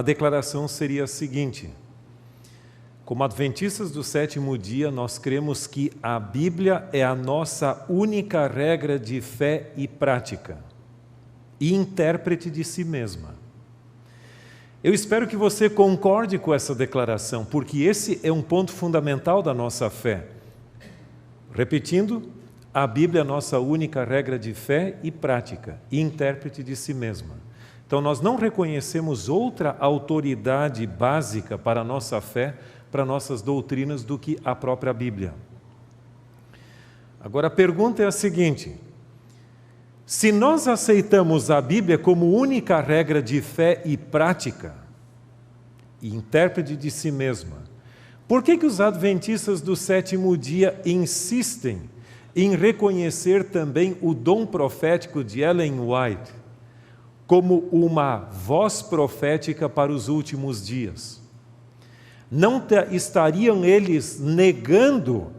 A declaração seria a seguinte: como adventistas do sétimo dia, nós cremos que a Bíblia é a nossa única regra de fé e prática, e intérprete de si mesma. Eu espero que você concorde com essa declaração, porque esse é um ponto fundamental da nossa fé. Repetindo, a Bíblia é a nossa única regra de fé e prática, e intérprete de si mesma. Então, nós não reconhecemos outra autoridade básica para a nossa fé, para nossas doutrinas, do que a própria Bíblia. Agora, a pergunta é a seguinte: se nós aceitamos a Bíblia como única regra de fé e prática, e intérprete de si mesma, por que os adventistas do sétimo dia insistem em reconhecer também o dom profético de Ellen White como uma voz profética para os últimos dias? Não estariam eles negando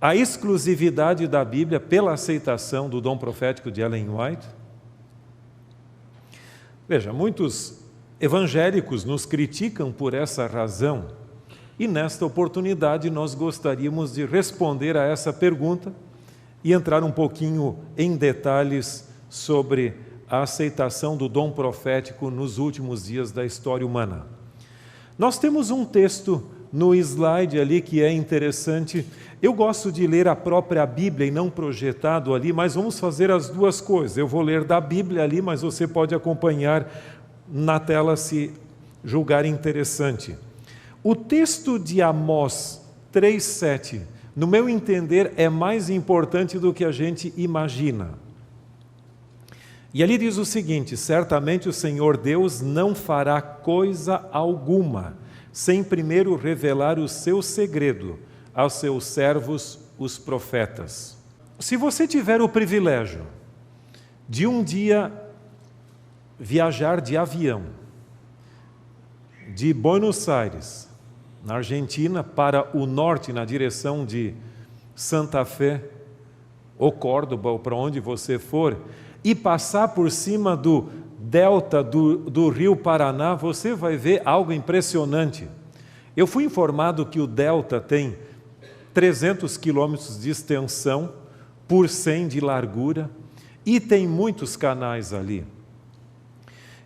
a exclusividade da Bíblia pela aceitação do dom profético de Ellen White? Veja, muitos evangélicos nos criticam por essa razão, e nesta oportunidade nós gostaríamos de responder a essa pergunta e entrar um pouquinho em detalhes sobre a aceitação do dom profético nos últimos dias da história humana. Nós temos um texto no slide ali que é interessante. Eu gosto de ler a própria Bíblia e não projetado ali, mas vamos fazer as duas coisas. Eu vou ler da Bíblia ali, mas você pode acompanhar na tela se julgar interessante. O texto de Amós 3:7, no meu entender, é mais importante do que a gente imagina. E ali diz o seguinte: certamente o Senhor Deus não fará coisa alguma, sem primeiro revelar o seu segredo aos seus servos, os profetas. Se você tiver o privilégio de um dia viajar de avião de Buenos Aires, na Argentina, para o norte, na direção de Santa Fé, ou Córdoba, ou para onde você for, e passar por cima do delta do rio Paraná, você vai ver algo impressionante. Eu fui informado que o delta tem 300 quilômetros de extensão, por 100 de largura, e tem muitos canais ali.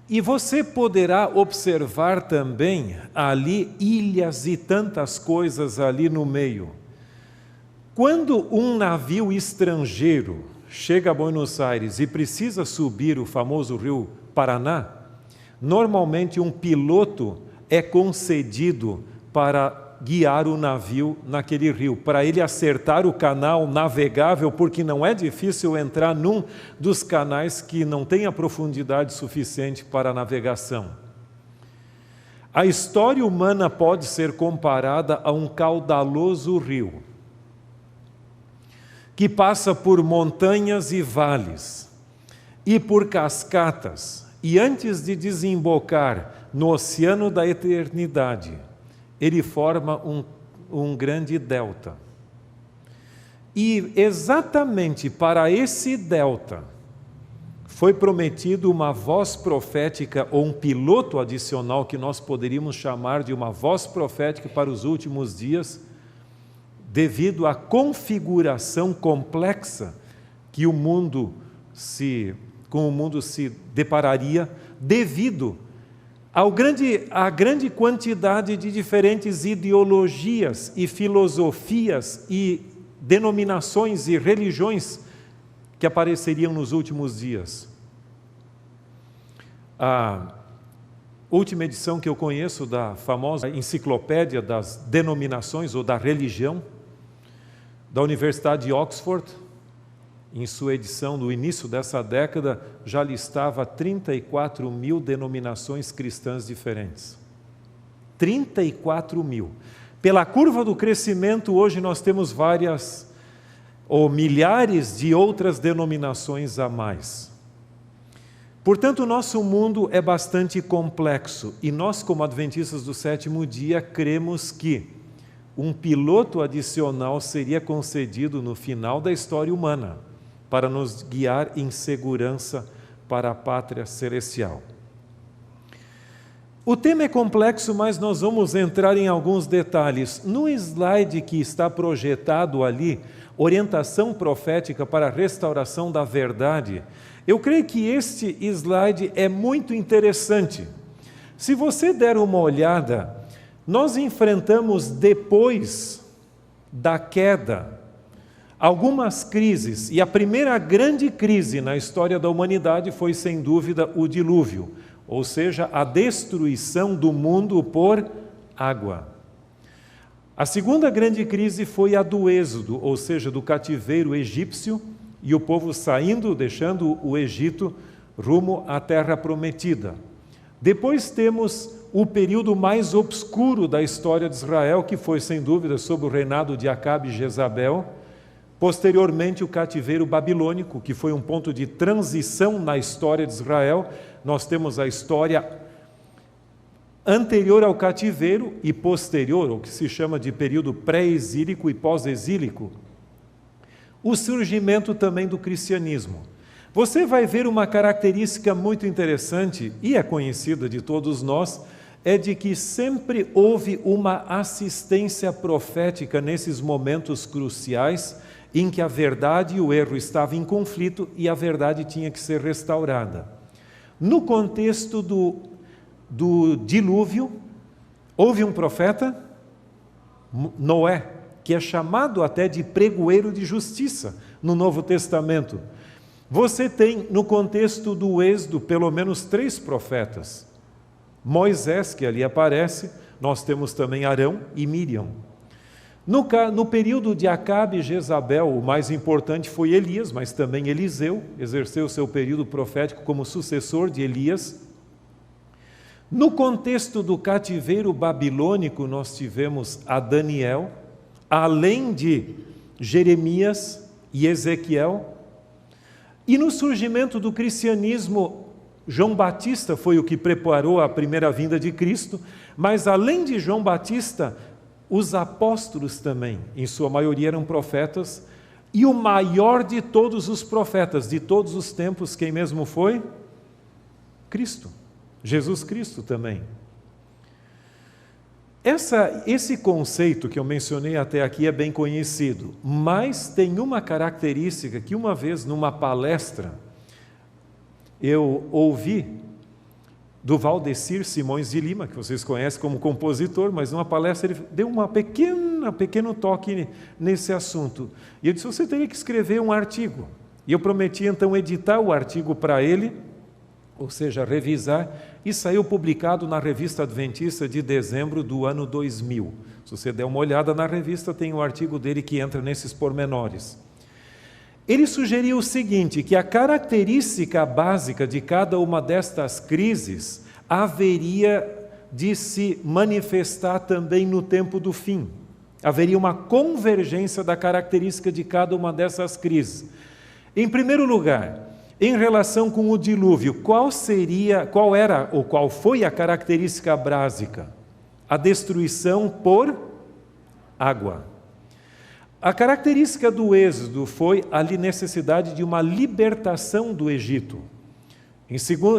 E você poderá observar também ali ilhas e tantas coisas ali no meio. Quando um navio estrangeiro chega a Buenos Aires e precisa subir o famoso rio Paraná, normalmente um piloto é concedido para guiar o navio naquele rio, para ele acertar o canal navegável, porque não é difícil entrar num dos canais que não tem a profundidade suficiente para a navegação. A história humana pode ser comparada a um caudaloso rio, que passa por montanhas e vales, e por cascatas, e antes de desembocar no oceano da eternidade, ele forma um grande delta. E exatamente para esse delta foi prometido uma voz profética, ou um piloto adicional, que nós poderíamos chamar de uma voz profética para os últimos dias, devido à configuração complexa que com o mundo se depararia, devido à grande quantidade de diferentes ideologias e filosofias e denominações e religiões que apareceriam nos últimos dias. A última edição que eu conheço da famosa Enciclopédia das Denominações ou da Religião, da Universidade de Oxford, em sua edição do início dessa década, já listava 34 mil denominações cristãs diferentes. 34 mil. Pela curva do crescimento, hoje nós temos várias ou milhares de outras denominações a mais. Portanto, o nosso mundo é bastante complexo e nós, como adventistas do sétimo dia, cremos que um piloto adicional seria concedido no final da história humana, para nos guiar em segurança para a pátria celestial. O tema é complexo, mas nós vamos entrar em alguns detalhes. No slide que está projetado ali, orientação profética para a restauração da verdade, eu creio que este slide é muito interessante. Se você der uma olhada, nós enfrentamos depois da queda algumas crises, e a primeira grande crise na história da humanidade foi, sem dúvida, o dilúvio, ou seja, a destruição do mundo por água. A segunda grande crise foi a do êxodo, ou seja, do cativeiro egípcio, e o povo saindo, deixando o Egito, rumo à terra prometida. Depois temos o período mais obscuro da história de Israel, que foi, sem dúvida, sob o reinado de Acabe e Jezabel. Posteriormente, o cativeiro babilônico, que foi um ponto de transição na história de Israel. Nós temos a história anterior ao cativeiro e posterior, o que se chama de período pré-exílico e pós-exílico. O surgimento também do cristianismo. Você vai ver uma característica muito interessante, e é conhecida de todos nós, é de que sempre houve uma assistência profética nesses momentos cruciais, em que a verdade e o erro estavam em conflito e a verdade tinha que ser restaurada. No contexto do dilúvio, houve um profeta, Noé, que é chamado até de pregoeiro de justiça no Novo Testamento. Você tem, no contexto do Êxodo, pelo menos 3 profetas. Moisés, que ali aparece, nós temos também Arão e Miriam. No período de Acabe e Jezabel, o mais importante foi Elias, mas também Eliseu, exerceu seu período profético como sucessor de Elias. No contexto do cativeiro babilônico, nós tivemos a Daniel, além de Jeremias e Ezequiel. E no surgimento do cristianismo, João Batista foi o que preparou a primeira vinda de Cristo, mas além de João Batista, os apóstolos também, em sua maioria eram profetas, e o maior de todos os profetas, de todos os tempos, quem mesmo foi? Cristo, Jesus Cristo também. Esse conceito que eu mencionei até aqui é bem conhecido, mas tem uma característica que uma vez numa palestra eu ouvi do Valdecir Simões de Lima, que vocês conhecem como compositor, mas numa palestra ele deu um pequeno toque nesse assunto. E eu disse, você teria que escrever um artigo. E eu prometi então editar o artigo para ele, ou seja, revisar, e saiu publicado na Revista Adventista de dezembro do ano 2000. Se você der uma olhada na revista, tem o artigo dele que entra nesses pormenores. Ele sugeriu o seguinte, que a característica básica de cada uma destas crises haveria de se manifestar também no tempo do fim. Haveria uma convergência da característica de cada uma dessas crises. Em primeiro lugar, em relação com o dilúvio, qual foi a característica básica? A destruição por água. A característica do êxodo foi a necessidade de uma libertação do Egito.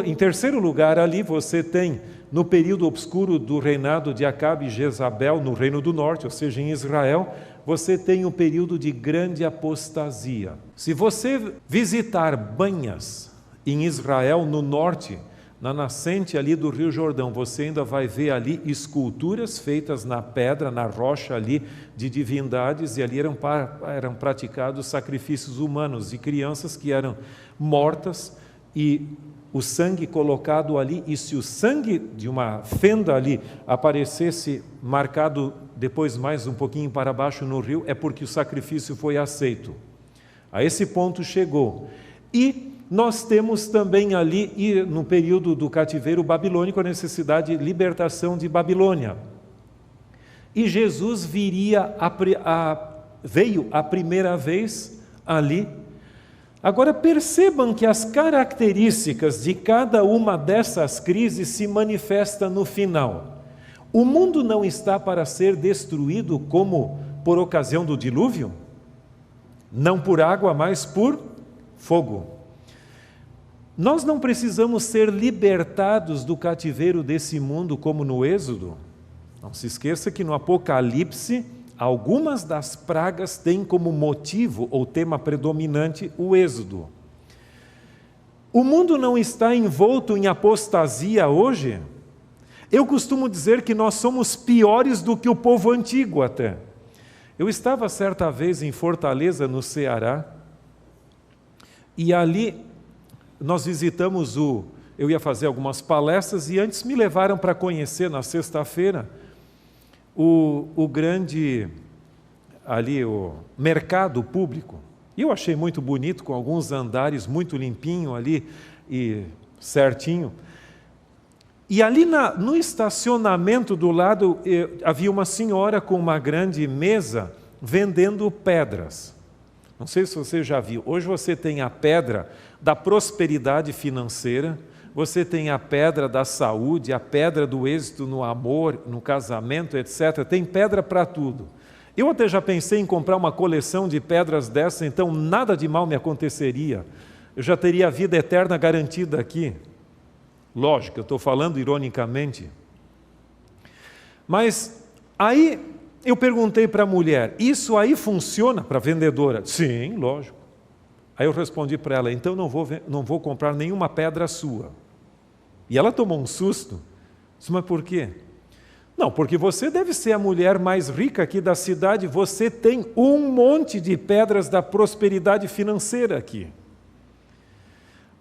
Em terceiro lugar, ali você tem, no período obscuro do reinado de Acabe e Jezabel, no Reino do Norte, ou seja, em Israel, você tem um período de grande apostasia. Se você visitar banhas em Israel, no norte, na nascente ali do Rio Jordão, você ainda vai ver ali esculturas feitas na pedra, na rocha ali, de divindades, e ali eram praticados sacrifícios humanos de crianças que eram mortas, e o sangue colocado ali, e se o sangue de uma fenda ali aparecesse marcado depois mais um pouquinho para baixo no rio, é porque o sacrifício foi aceito. A esse ponto chegou. E nós temos também ali, no período do cativeiro babilônico, a necessidade de libertação de Babilônia. E Jesus veio a primeira vez ali. Agora percebam que as características de cada uma dessas crises se manifestam no final. O mundo não está para ser destruído como por ocasião do dilúvio? Não por água, mas por fogo. Nós não precisamos ser libertados do cativeiro desse mundo como no Êxodo. Não se esqueça que no Apocalipse, algumas das pragas têm como motivo ou tema predominante o Êxodo. O mundo não está envolto em apostasia hoje? Eu costumo dizer que nós somos piores do que o povo antigo até. Eu estava certa vez em Fortaleza, no Ceará, e ali nós visitamos eu ia fazer algumas palestras e antes me levaram para conhecer na sexta-feira o grande, ali o mercado público. E eu achei muito bonito, com alguns andares muito limpinho ali e certinho. E ali no estacionamento do lado havia uma senhora com uma grande mesa vendendo pedras. Não sei se você já viu, hoje você tem a pedra da prosperidade financeira, você tem a pedra da saúde, a pedra do êxito no amor, no casamento, etc. Tem pedra para tudo. Eu até já pensei em comprar uma coleção de pedras dessa, então nada de mal me aconteceria. Eu já teria a vida eterna garantida aqui. Lógico, eu estou falando ironicamente. Mas aí eu perguntei para a mulher, isso aí funciona para a vendedora? Sim, lógico. Aí eu respondi para ela, então não vou comprar nenhuma pedra sua. E ela tomou um susto. Disse, mas por quê? Não, porque você deve ser a mulher mais rica aqui da cidade, você tem um monte de pedras da prosperidade financeira aqui.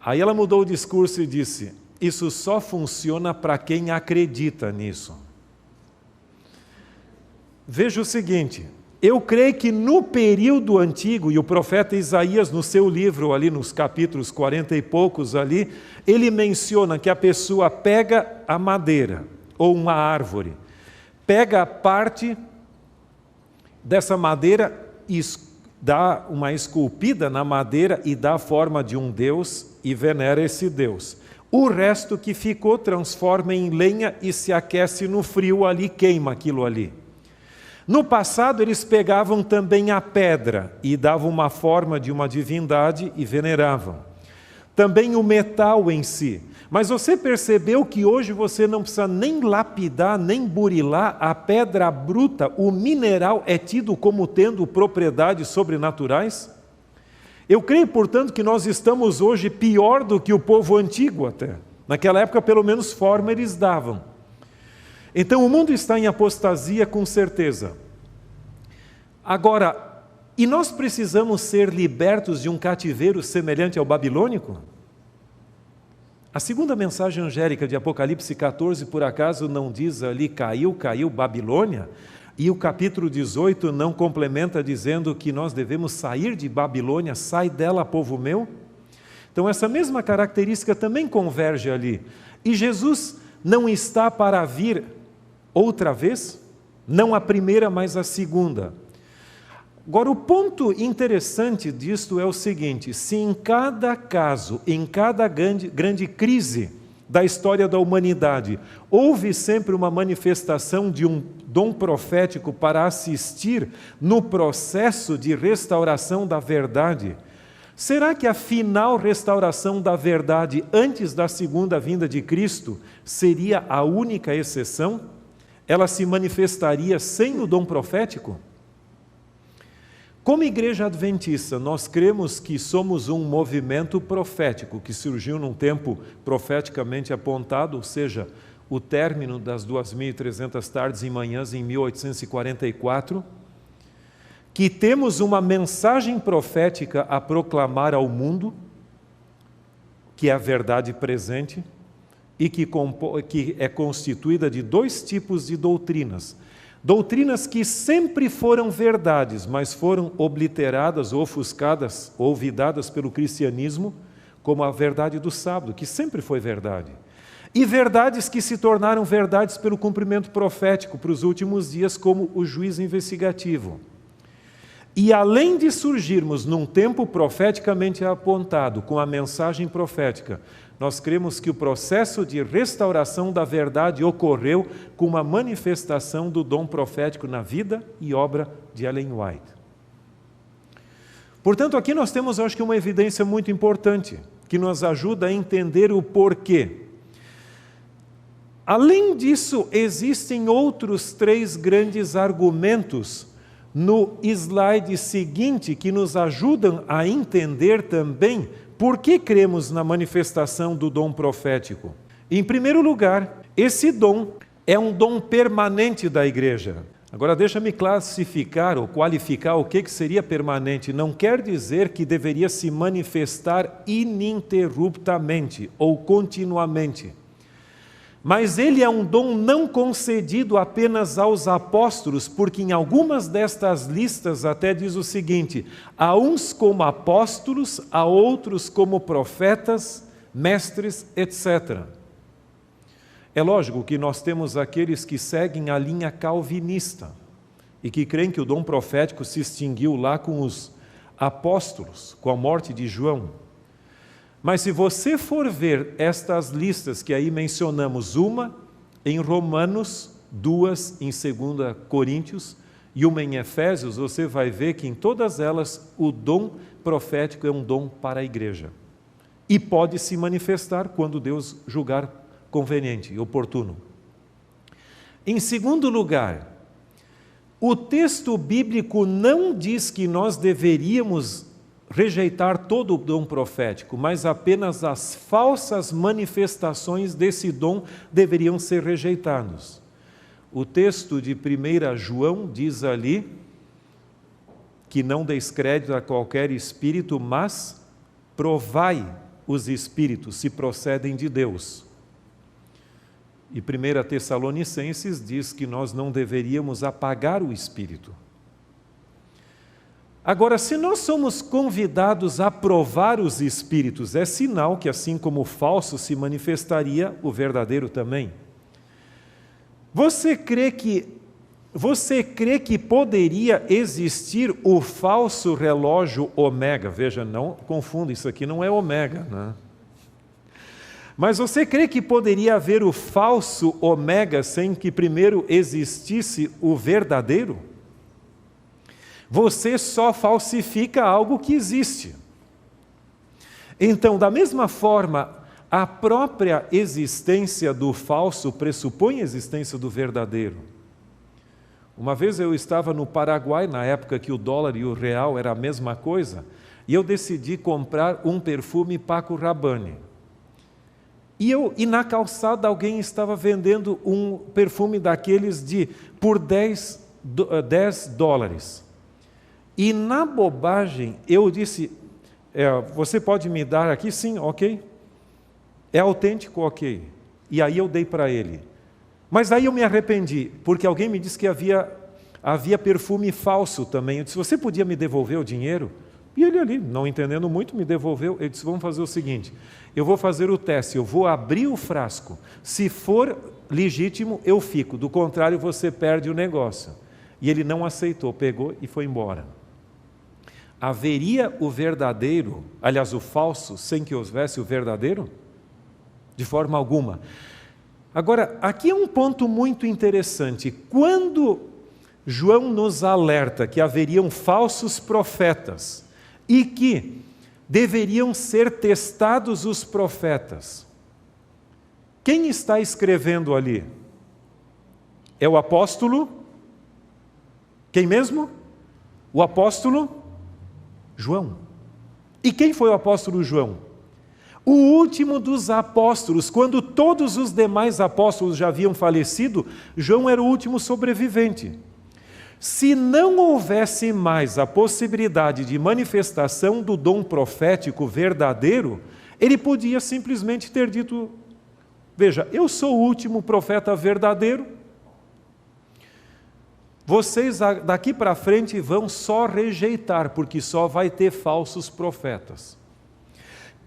Aí ela mudou o discurso e disse, isso só funciona para quem acredita nisso. Veja o seguinte, eu creio que no período antigo, e o profeta Isaías no seu livro, ali nos capítulos 40 e poucos ali, ele menciona que a pessoa pega a madeira, ou uma árvore, pega a parte dessa madeira, dá uma esculpida na madeira e dá a forma de um Deus e venera esse Deus. O resto que ficou transforma em lenha e se aquece no frio ali, queima aquilo ali. No passado, eles pegavam também a pedra e davam uma forma de uma divindade e veneravam. Também o metal em si. Mas você percebeu que hoje você não precisa nem lapidar, nem burilar a pedra bruta, o mineral é tido como tendo propriedades sobrenaturais? Eu creio, portanto, que nós estamos hoje pior do que o povo antigo até. Naquela época, pelo menos, forma eles davam. Então, o mundo está em apostasia com certeza. Agora, e nós precisamos ser libertos de um cativeiro semelhante ao babilônico? A segunda mensagem angélica de Apocalipse 14, por acaso, não diz ali, caiu Babilônia? E o capítulo 18 não complementa dizendo que nós devemos sair de Babilônia, sai dela, povo meu? Então, essa mesma característica também converge ali. E Jesus não está para vir outra vez? Não a primeira, mas a segunda. Agora, o ponto interessante disto é o seguinte, se em cada caso, em cada grande crise da história da humanidade, houve sempre uma manifestação de um dom profético para assistir no processo de restauração da verdade, será que a final restauração da verdade antes da segunda vinda de Cristo seria a única exceção? Ela se manifestaria sem o dom profético? Como igreja adventista, nós cremos que somos um movimento profético que surgiu num tempo profeticamente apontado, ou seja, o término das 2.300 tardes e manhãs em 1844, que temos uma mensagem profética a proclamar ao mundo, que é a verdade presente, e que é constituída de dois tipos de doutrinas. Doutrinas que sempre foram verdades, mas foram obliteradas, ofuscadas, olvidadas pelo cristianismo, como a verdade do sábado, que sempre foi verdade. E verdades que se tornaram verdades pelo cumprimento profético para os últimos dias, como o juízo investigativo. E além de surgirmos num tempo profeticamente apontado, com a mensagem profética, nós cremos que o processo de restauração da verdade ocorreu com uma manifestação do dom profético na vida e obra de Ellen White. Portanto, aqui nós temos, acho que, uma evidência muito importante. que nos ajuda a entender o porquê. Além disso, existem outros 3 grandes argumentos no slide seguinte que nos ajudam a entender também por que cremos na manifestação do dom profético. Em primeiro lugar, esse dom é um dom permanente da igreja. Agora deixa-me classificar ou qualificar o que seria permanente. Não quer dizer que deveria se manifestar ininterruptamente ou continuamente. Mas ele é um dom não concedido apenas aos apóstolos, porque em algumas destas listas até diz o seguinte: há uns como apóstolos, há outros como profetas, mestres, etc. É lógico que nós temos aqueles que seguem a linha calvinista e que creem que o dom profético se extinguiu lá com os apóstolos, com a morte de João. Mas se você for ver estas listas que aí mencionamos, uma em Romanos, 2 em 2 Coríntios e uma em Efésios, você vai ver que em todas elas o dom profético é um dom para a igreja. E pode se manifestar quando Deus julgar conveniente e oportuno. Em segundo lugar, o texto bíblico não diz que nós deveríamos rejeitar todo o dom profético, mas apenas as falsas manifestações desse dom deveriam ser rejeitadas. O texto de 1 João diz ali que não deis crédito a qualquer espírito, mas provai os espíritos se procedem de Deus. E 1 Tessalonicenses diz que nós não deveríamos apagar o espírito. Agora, se nós somos convidados a provar os espíritos, é sinal que assim como o falso se manifestaria, o verdadeiro também. Você crê que poderia existir o falso relógio ômega? Veja, não confunda, isso aqui não é ômega, né? Mas você crê que poderia haver o falso ômega sem que primeiro existisse o verdadeiro? Você só falsifica algo que existe. Então, da mesma forma, a própria existência do falso pressupõe a existência do verdadeiro. Uma vez eu estava no Paraguai, na época que o dólar e o real era a mesma coisa, e eu decidi comprar um perfume Paco Rabanne. E na calçada alguém estava vendendo um perfume daqueles por 10 dólares. E na bobagem eu disse, você pode me dar aqui? Sim, ok. É autêntico? Ok. E aí eu dei para ele. Mas aí eu me arrependi, porque alguém me disse que havia perfume falso também. Eu disse, você podia me devolver o dinheiro? E ele ali, não entendendo muito, me devolveu. Ele disse, vamos fazer o seguinte, eu vou fazer o teste, eu vou abrir o frasco. Se for legítimo, eu fico. Do contrário, você perde o negócio. E ele não aceitou, pegou e foi embora. Haveria o verdadeiro, aliás, o falso, sem que houvesse o verdadeiro? De forma alguma. Agora, aqui é um ponto muito interessante. Quando João nos alerta que haveriam falsos profetas e que deveriam ser testados os profetas, quem está escrevendo ali? É o apóstolo? Quem mesmo? O apóstolo João. E quem foi o apóstolo João? O último dos apóstolos. Quando todos os demais apóstolos já haviam falecido, João era o último sobrevivente. Se não houvesse mais a possibilidade de manifestação do dom profético verdadeiro, ele podia simplesmente ter dito, veja, eu sou o último profeta verdadeiro, vocês daqui para frente vão só rejeitar, porque só vai ter falsos profetas.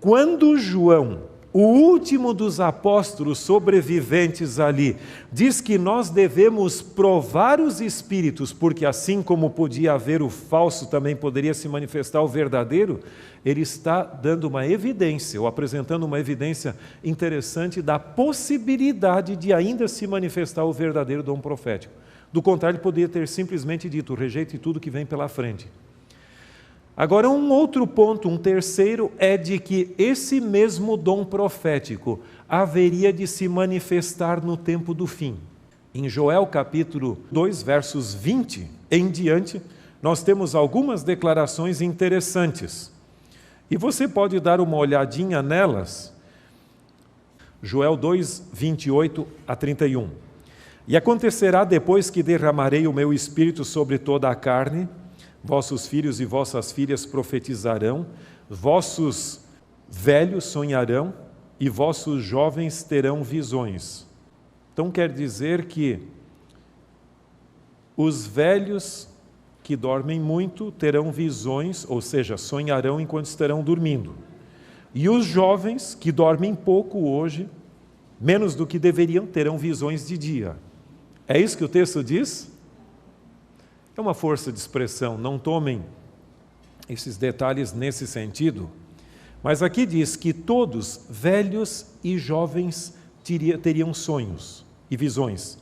Quando João, o último dos apóstolos sobreviventes ali, diz que nós devemos provar os espíritos, porque assim como podia haver o falso, também poderia se manifestar o verdadeiro, ele está dando uma evidência, ou apresentando uma evidência interessante da possibilidade de ainda se manifestar o verdadeiro dom profético. Do contrário, ele poderia ter simplesmente dito, rejeite tudo que vem pela frente. Agora, um outro ponto, um terceiro, é de que esse mesmo dom profético haveria de se manifestar no tempo do fim. Em Joel capítulo 2, versos 20 em diante, nós temos algumas declarações interessantes. E você pode dar uma olhadinha nelas. Joel 2, 28 a 31. E acontecerá depois que derramarei o meu espírito sobre toda a carne, vossos filhos e vossas filhas profetizarão, vossos velhos sonharão e vossos jovens terão visões. Então quer dizer que os velhos que dormem muito terão visões, ou seja, sonharão enquanto estarão dormindo. E os jovens que dormem pouco hoje, menos do que deveriam, terão visões de dia. É isso que o texto diz? É uma força de expressão, não tomem esses detalhes nesse sentido. Mas aqui diz que todos, velhos e jovens, teriam sonhos e visões.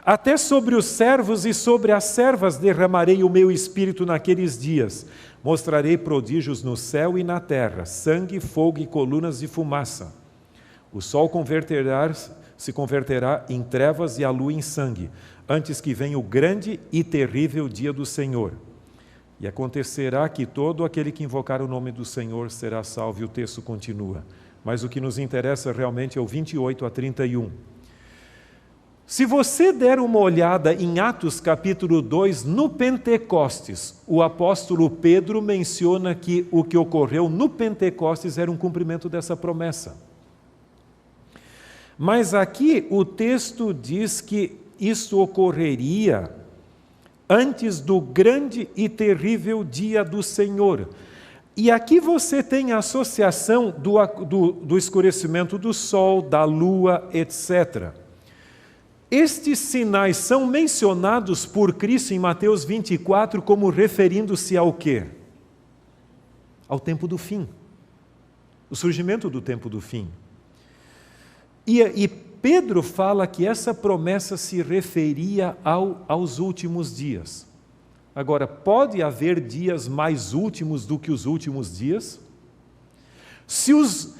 Até sobre os servos e sobre as servas derramarei o meu espírito naqueles dias. Mostrarei prodígios no céu e na terra, sangue, fogo e colunas de fumaça. O sol se converterá em trevas e a lua em sangue, antes que venha o grande e terrível dia do Senhor. E acontecerá que todo aquele que invocar o nome do Senhor será salvo. E o texto continua. Mas o que nos interessa realmente é o 28 a 31. Se você der uma olhada em Atos capítulo 2, no Pentecostes, o apóstolo Pedro menciona que o que ocorreu no Pentecostes era um cumprimento dessa promessa. Mas aqui o texto diz que isso ocorreria antes do grande e terrível dia do Senhor. E aqui você tem a associação do escurecimento do sol, da lua, etc. Estes sinais são mencionados por Cristo em Mateus 24 como referindo-se ao quê? Ao tempo do fim. O surgimento do tempo do fim. E Pedro fala que essa promessa se referia aos últimos dias. Agora, pode haver dias mais últimos do que os últimos dias? Se os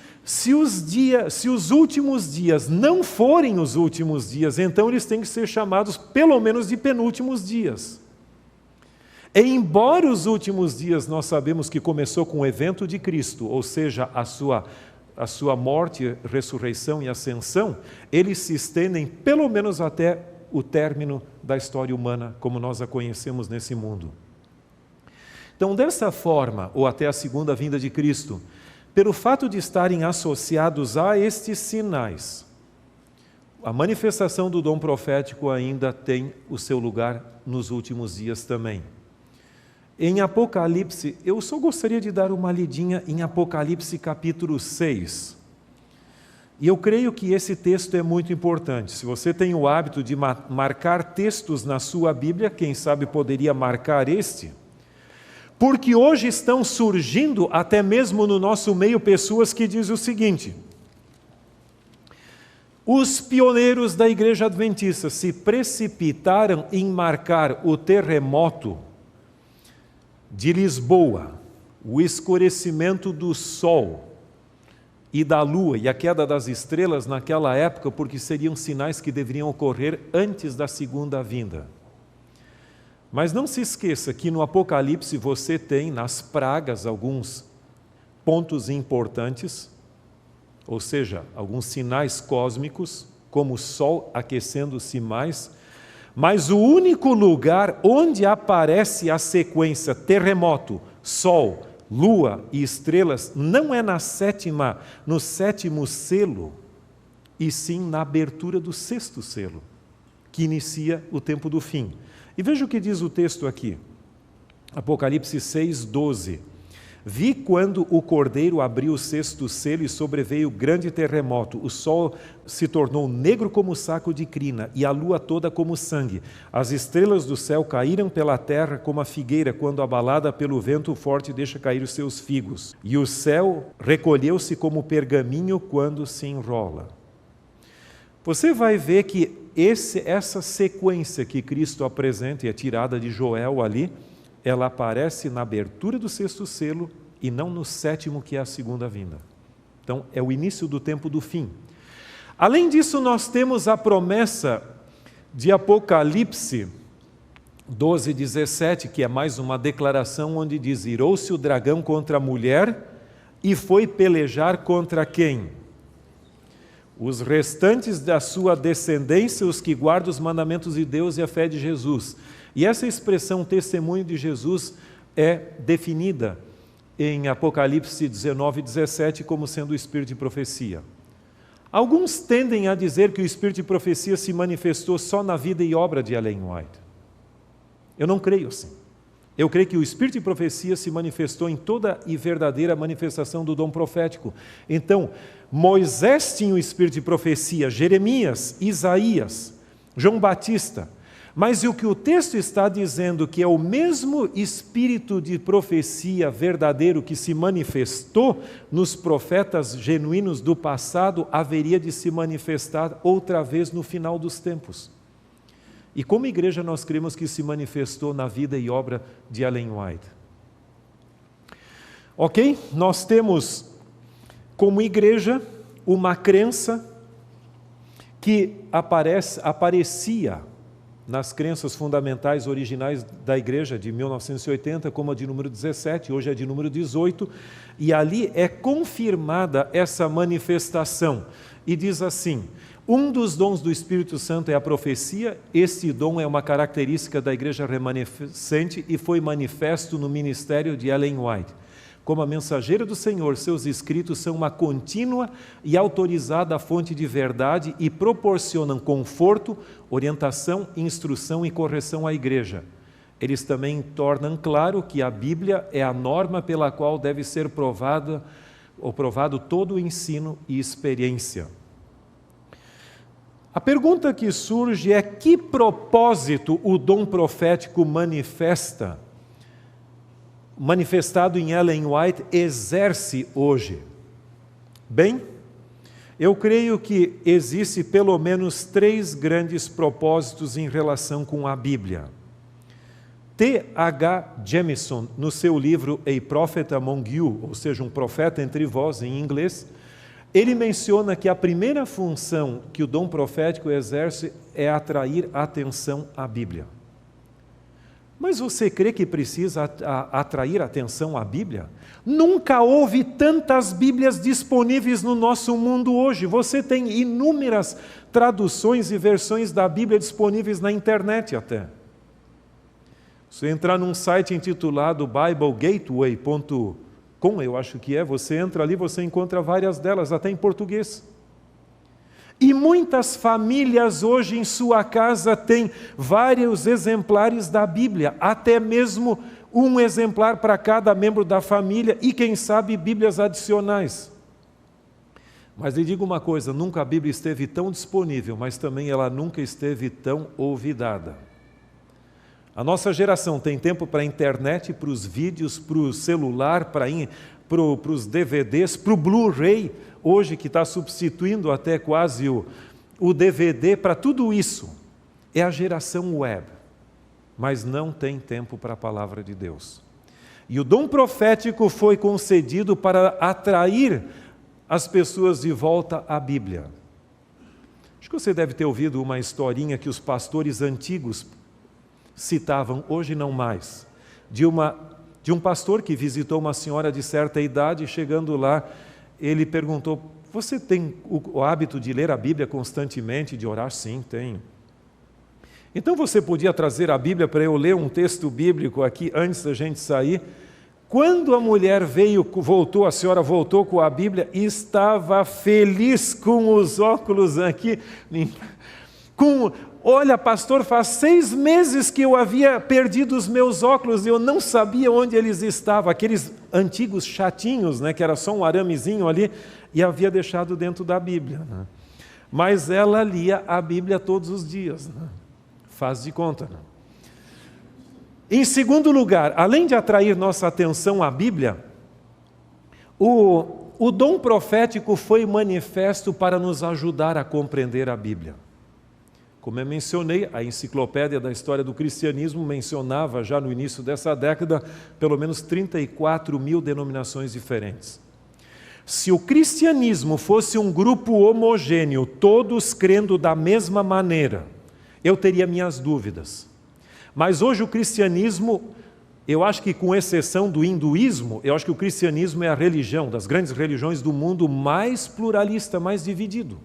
últimos dias não forem os últimos dias, então eles têm que ser chamados pelo menos de penúltimos dias. E embora os últimos dias nós sabemos que começou com o evento de Cristo, ou seja, a sua morte, ressurreição e ascensão, eles se estendem pelo menos até o término da história humana, como nós a conhecemos nesse mundo. Então, dessa forma, ou até a segunda vinda de Cristo, pelo fato de estarem associados a estes sinais, a manifestação do dom profético ainda tem o seu lugar nos últimos dias também. Em Apocalipse, eu só gostaria de dar uma lidinha em Apocalipse capítulo 6. E eu creio que esse texto é muito importante. Se você tem o hábito de marcar textos na sua Bíblia, quem sabe poderia marcar este. Porque hoje estão surgindo, até mesmo no nosso meio, pessoas que dizem o seguinte: os pioneiros da Igreja Adventista se precipitaram em marcar o terremoto de Lisboa, o escurecimento do sol e da lua e a queda das estrelas naquela época, porque seriam sinais que deveriam ocorrer antes da segunda vinda. Mas não se esqueça que no Apocalipse você tem nas pragas alguns pontos importantes, ou seja, alguns sinais cósmicos, como o sol aquecendo-se mais, mas o único lugar onde aparece a sequência terremoto, sol, lua e estrelas não é no sétimo selo, e sim na abertura do sexto selo, que inicia o tempo do fim. E veja o que diz o texto aqui, Apocalipse 6, 12. Vi quando o cordeiro abriu o sexto selo e sobreveio grande terremoto. O sol se tornou negro como saco de crina e a lua toda como sangue. As estrelas do céu caíram pela terra como a figueira quando abalada pelo vento forte deixa cair os seus figos. E o céu recolheu-se como pergaminho quando se enrola. Você vai ver que essa sequência que Cristo apresenta, e é tirada de Joel ali, ela aparece na abertura do 6º selo e não no 7º, que é a segunda vinda. Então, é o início do tempo do fim. Além disso, nós temos a promessa de Apocalipse 12:17, que é mais uma declaração onde diz: irou-se o dragão contra a mulher e foi pelejar contra quem? Os restantes da sua descendência, os que guardam os mandamentos de Deus e a fé de Jesus. E essa expressão testemunho de Jesus é definida em Apocalipse 19:17 como sendo o espírito de profecia. Alguns tendem a dizer que o espírito de profecia se manifestou só na vida e obra de Ellen White. Eu não creio assim. Eu creio que o espírito de profecia se manifestou em toda e verdadeira manifestação do dom profético. Então, Moisés tinha o espírito de profecia, Jeremias, Isaías, João Batista. Mas o que o texto está dizendo que é o mesmo espírito de profecia verdadeiro que se manifestou nos profetas genuínos do passado, haveria de se manifestar outra vez no final dos tempos. E como igreja nós cremos que se manifestou na vida e obra de Ellen White. Ok? Nós temos como igreja uma crença que aparecia nas crenças fundamentais originais da igreja de 1980, como a de número 17, hoje é de número 18, e ali é confirmada essa manifestação. E diz assim: um dos dons do Espírito Santo é a profecia, esse dom é uma característica da igreja remanescente e foi manifesto no ministério de Ellen White. Como a mensageira do Senhor, seus escritos são uma contínua e autorizada fonte de verdade e proporcionam conforto, orientação, instrução e correção à igreja. Eles também tornam claro que a Bíblia é a norma pela qual deve ser provado todo o ensino e experiência. A pergunta que surge é: que propósito o dom profético manifestado em Ellen White, exerce hoje? Bem, eu creio que existe pelo menos 3 grandes propósitos em relação com a Bíblia. T.H. Jamison, no seu livro A Prophet Among You, ou seja, um profeta entre vós, em inglês, ele menciona que a primeira função que o dom profético exerce é atrair a atenção à Bíblia. Mas você crê que precisa atrair atenção à Bíblia? Nunca houve tantas Bíblias disponíveis no nosso mundo hoje. Você tem inúmeras traduções e versões da Bíblia disponíveis na internet até. Se você entrar num site intitulado BibleGateway.com, eu acho que é, você entra ali, você encontra várias delas, até em português. E muitas famílias hoje em sua casa têm vários exemplares da Bíblia, até mesmo um exemplar para cada membro da família e, quem sabe, Bíblias adicionais. Mas lhe digo uma coisa, nunca a Bíblia esteve tão disponível, mas também ela nunca esteve tão olvidada. A nossa geração tem tempo para a internet, para os vídeos, para o celular, para os DVDs, para o Blu-ray, hoje que está substituindo até quase o DVD, para tudo isso. É a geração web, mas não tem tempo para a palavra de Deus. E o dom profético foi concedido para atrair as pessoas de volta à Bíblia. Acho que você deve ter ouvido uma historinha que os pastores antigos citavam, hoje não mais, de um pastor que visitou uma senhora de certa idade, chegando lá, ele perguntou: você tem o hábito de ler a Bíblia constantemente, de orar? Sim, tenho. Então você podia trazer a Bíblia para eu ler um texto bíblico aqui antes da gente sair? Quando a mulher a senhora voltou com a Bíblia, estava feliz com os óculos aqui, olha, pastor, faz 6 meses que eu havia perdido os meus óculos e eu não sabia onde eles estavam, aqueles antigos chatinhos, né, que era só um aramezinho ali, e havia deixado dentro da Bíblia. Né? Mas ela lia a Bíblia todos os dias, né? Faz de conta. Né? Em segundo lugar, além de atrair nossa atenção à Bíblia, o dom profético foi manifesto para nos ajudar a compreender a Bíblia. Como eu mencionei, a Enciclopédia da História do Cristianismo mencionava já no início dessa década pelo menos 34 mil denominações diferentes. Se o cristianismo fosse um grupo homogêneo, todos crendo da mesma maneira, eu teria minhas dúvidas. Mas hoje o cristianismo, eu acho que com exceção do hinduísmo, eu acho que o cristianismo é a religião, das grandes religiões do mundo, mais pluralista, mais dividido.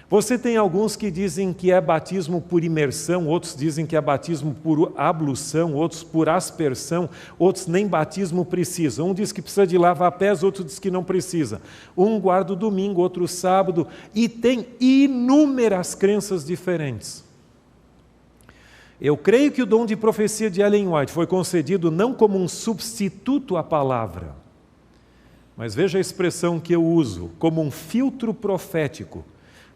Você tem alguns que dizem que é batismo por imersão, outros dizem que é batismo por ablução, outros por aspersão, outros nem batismo precisam. Um diz que precisa de lavar pés, outro diz que não precisa. Um guarda o domingo, outro o sábado, e tem inúmeras crenças diferentes. Eu creio que o dom de profecia de Ellen White foi concedido não como um substituto à palavra, mas veja a expressão que eu uso, como um filtro profético,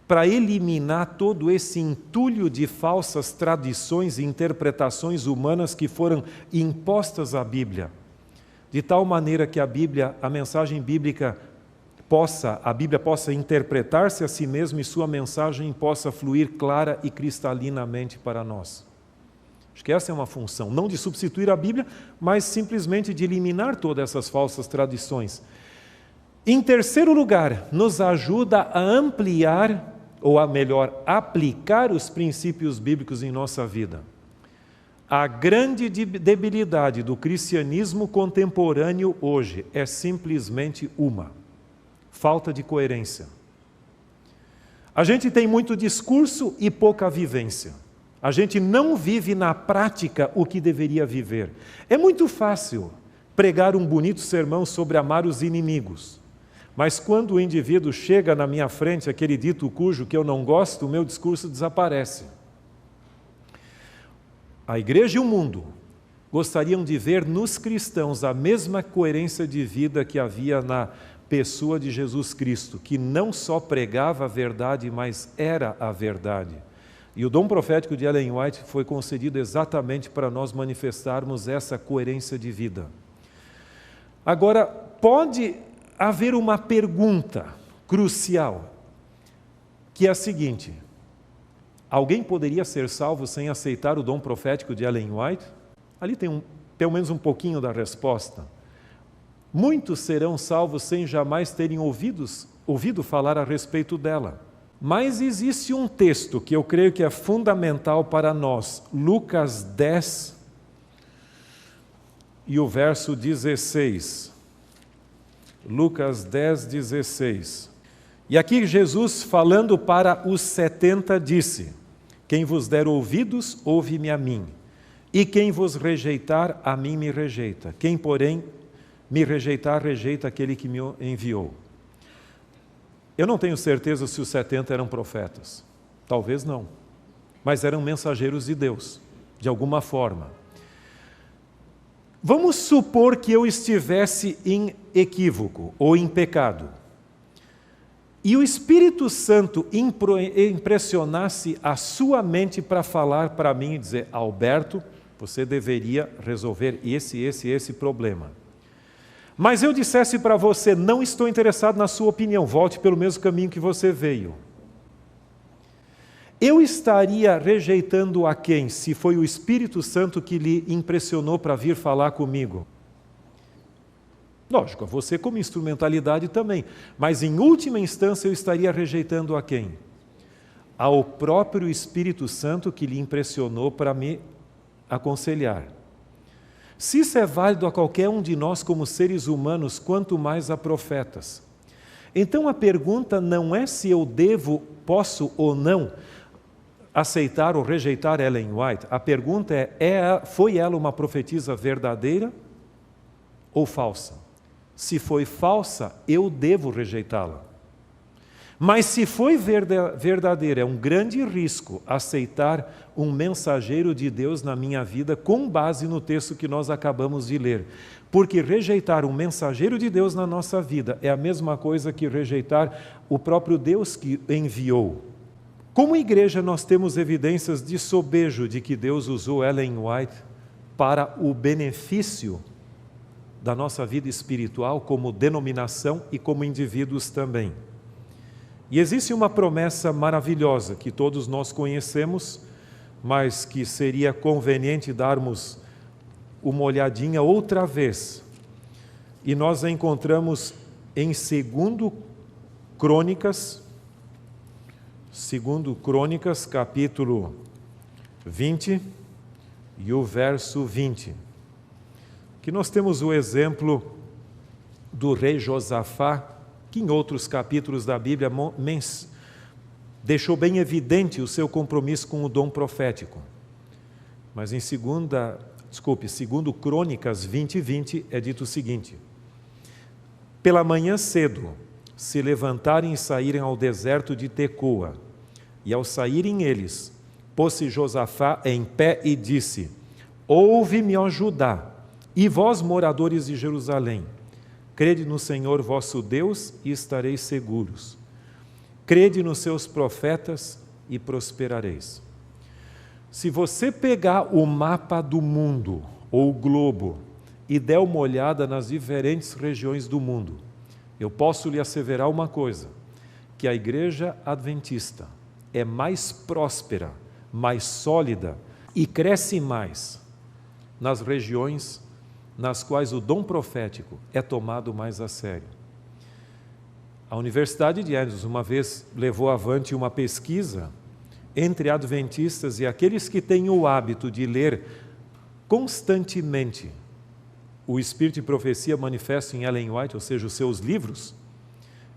para eliminar todo esse entulho de falsas tradições e interpretações humanas que foram impostas à Bíblia, de tal maneira que a Bíblia, a mensagem bíblica a Bíblia possa interpretar-se a si mesma e sua mensagem possa fluir clara e cristalinamente para nós. Acho que essa é uma função, não de substituir a Bíblia, mas simplesmente de eliminar todas essas falsas tradições. Em terceiro lugar, nos ajuda a ampliar, ou a melhor, aplicar os princípios bíblicos em nossa vida. A grande debilidade do cristianismo contemporâneo hoje é simplesmente uma: falta de coerência. A gente tem muito discurso e pouca vivência. A gente não vive na prática o que deveria viver. É muito fácil pregar um bonito sermão sobre amar os inimigos. Mas quando o indivíduo chega na minha frente, aquele dito cujo que eu não gosto, o meu discurso desaparece. A igreja e o mundo gostariam de ver nos cristãos a mesma coerência de vida que havia na pessoa de Jesus Cristo, que não só pregava a verdade, mas era a verdade. E o dom profético de Ellen White foi concedido exatamente para nós manifestarmos essa coerência de vida. Agora, pode haver uma pergunta crucial, que é a seguinte: alguém poderia ser salvo sem aceitar o dom profético de Ellen White? Ali tem pelo menos um pouquinho da resposta. Muitos serão salvos sem jamais terem ouvido falar a respeito dela. Mas existe um texto que eu creio que é fundamental para nós, Lucas 10 e o verso 16. Lucas 10, 16. E aqui Jesus, falando para os 70, disse: quem vos der ouvidos, ouve-me a mim, e quem vos rejeitar, a mim me rejeita. Quem, porém, me rejeitar, rejeita aquele que me enviou. Eu não tenho certeza se os 70 eram profetas. Talvez não. Mas eram mensageiros de Deus, de alguma forma. Vamos supor que eu estivesse em equívoco ou em pecado. E o Espírito Santo impressionasse a sua mente para falar para mim e dizer: Alberto, você deveria resolver esse problema. Mas eu dissesse para você: não estou interessado na sua opinião, volte pelo mesmo caminho que você veio. Eu estaria rejeitando a quem, se foi o Espírito Santo que lhe impressionou para vir falar comigo? Lógico, a você como instrumentalidade também, mas em última instância eu estaria rejeitando a quem? Ao próprio Espírito Santo que lhe impressionou para me aconselhar. Se isso é válido a qualquer um de nós como seres humanos, quanto mais a profetas. Então a pergunta não é se eu posso ou não aceitar ou rejeitar Ellen White. A pergunta foi ela uma profetisa verdadeira ou falsa? Se foi falsa, eu devo rejeitá-la. Mas se foi verdadeira, é um grande risco aceitar um mensageiro de Deus na minha vida com base no texto que nós acabamos de ler. Porque rejeitar um mensageiro de Deus na nossa vida é a mesma coisa que rejeitar o próprio Deus que enviou. Como igreja, nós temos evidências de sobejo de que Deus usou Ellen White para o benefício da nossa vida espiritual como denominação e como indivíduos também. E existe uma promessa maravilhosa que todos nós conhecemos, mas que seria conveniente darmos uma olhadinha outra vez. E nós a encontramos em 2 Crônicas, capítulo 20 e o verso 20. Que nós temos o exemplo do rei Josafá, que em outros capítulos da Bíblia deixou bem evidente o seu compromisso com o dom profético. Mas em 2 Crônicas 20 é dito o seguinte: pela manhã cedo se levantarem e saírem ao deserto de Tecoa, e ao saírem eles, pôs-se Josafá em pé e disse: ouve-me, ó Judá, e vós, moradores de Jerusalém, crede no Senhor vosso Deus e estareis seguros. Crede nos seus profetas e prosperareis. Se você pegar o mapa do mundo, ou o globo, e der uma olhada nas diferentes regiões do mundo, eu posso lhe asseverar uma coisa, que a igreja adventista é mais próspera, mais sólida e cresce mais nas regiões nas quais o dom profético é tomado mais a sério. A Universidade de Andrews uma vez levou avante uma pesquisa entre adventistas e aqueles que têm o hábito de ler constantemente o Espírito e Profecia manifesto em Ellen White, ou seja, os seus livros.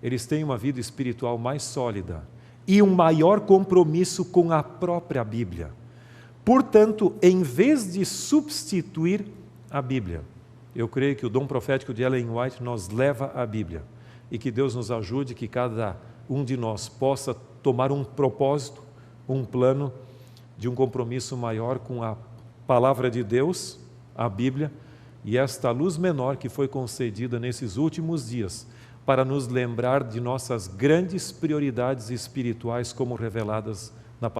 Eles têm uma vida espiritual mais sólida e um maior compromisso com a própria Bíblia. Portanto, em vez de substituir a Bíblia, eu creio que o dom profético de Ellen White nos leva à Bíblia, e que Deus nos ajude, que cada um de nós possa tomar um propósito, um plano de um compromisso maior com a palavra de Deus, a Bíblia, e esta luz menor que foi concedida nesses últimos dias, para nos lembrar de nossas grandes prioridades espirituais como reveladas